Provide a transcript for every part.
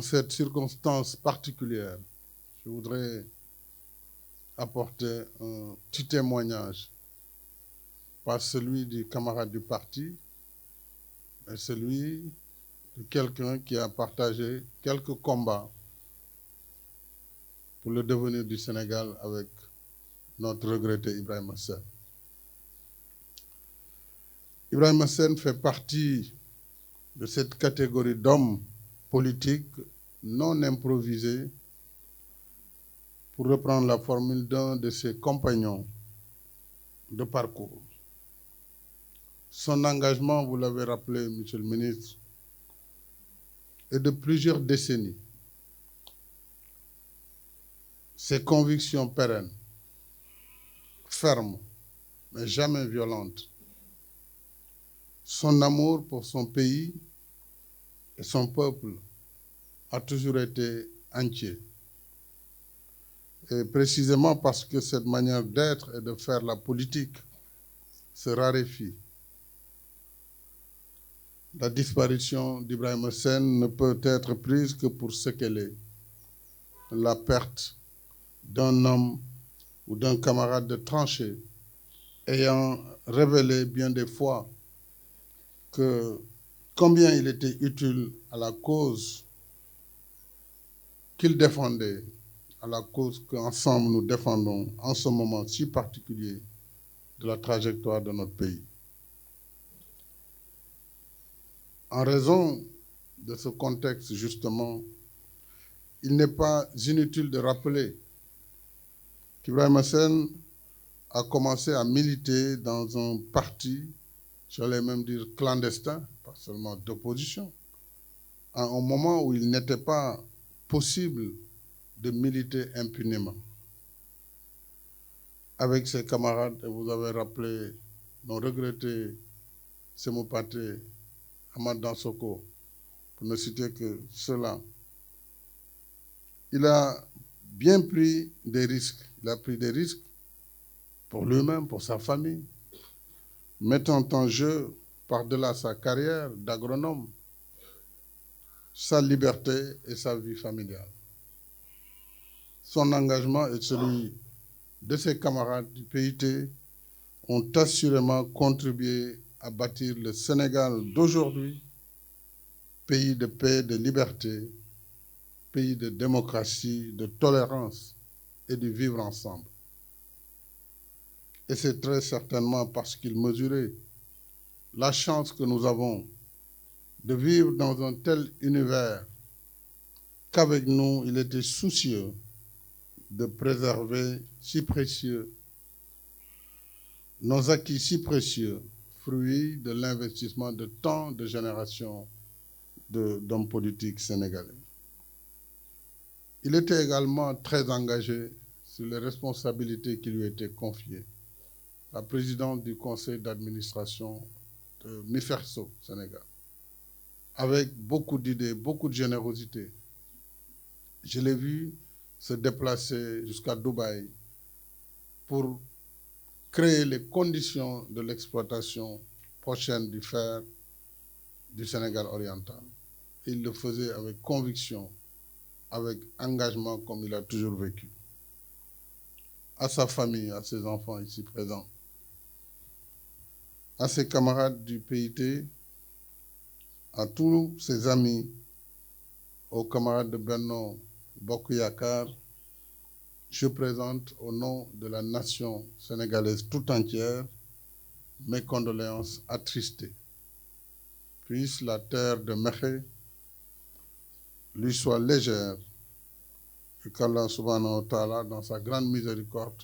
cette circonstance particulière, je voudrais apporter un petit témoignage, pas celui du camarade du parti, mais celui de quelqu'un qui a partagé quelques combats pour le devenir du Sénégal avec notre regretté Ibrahima Sène. Ibrahima Sène fait partie de cette catégorie d'hommes politiques non improvisés, pour reprendre la formule d'un de ses compagnons de parcours. Son engagement, vous l'avez rappelé, Monsieur le ministre, est de plusieurs décennies. Ses convictions pérennes, fermes, mais jamais violentes. Son amour pour son pays et son peuple a toujours été entier. Et précisément parce que cette manière d'être et de faire la politique se raréfie, la disparition d'Ibrahima Sène ne peut être prise que pour ce qu'elle est, la perte d'un homme ou d'un camarade de tranchée ayant révélé bien des fois que combien il était utile à la cause qu'il défendait, à la cause qu'ensemble nous défendons en ce moment si particulier de la trajectoire de notre pays. En raison de ce contexte, justement, il n'est pas inutile de rappeler qu'Ibrahima Sène a commencé à militer dans un parti, j'allais même dire clandestin, pas seulement d'opposition, à un moment où il n'était pas possible de militer impunément. Avec ses camarades, et vous avez rappelé nos regrettés Sémou Pathé, Amath Dansokho, pour ne citer que cela. Il a bien pris des risques. Il a pris des risques pour lui-même, pour sa famille, mettant en jeu, par-delà sa carrière d'agronome, sa liberté et sa vie familiale. Son engagement et celui de ses camarades du PIT ont assurément contribué à bâtir le Sénégal d'aujourd'hui, pays de paix, de liberté, pays de démocratie, de tolérance et de vivre ensemble. Et c'est très certainement parce qu'il mesurait la chance que nous avons de vivre dans un tel univers qu'avec nous, il était soucieux de préserver si précieux, nos acquis si précieux, fruits de l'investissement de tant de générations d'hommes politiques sénégalais. Il était également très engagé sur les responsabilités qui lui étaient confiées. La présidente du conseil d'administration de MIFERSO Sénégal, avec beaucoup d'idées, beaucoup de générosité. Je l'ai vu se déplacer jusqu'à Dubaï pour créer les conditions de l'exploitation prochaine du fer du Sénégal oriental. Il le faisait avec conviction, avec engagement comme il a toujours vécu. À sa famille, à ses enfants ici présents, à ses camarades du PIT, à tous ses amis, aux camarades de Benno Bokk Yakaar, je présente au nom de la nation sénégalaise tout entière mes condoléances attristées. Puisse la terre de Mékhé lui soit légère et qu'Allah subhanahu wa ta'ala, dans sa grande miséricorde,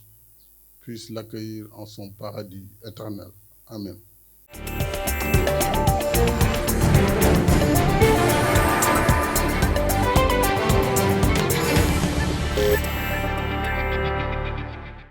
puisse l'accueillir en son paradis éternel. Amen.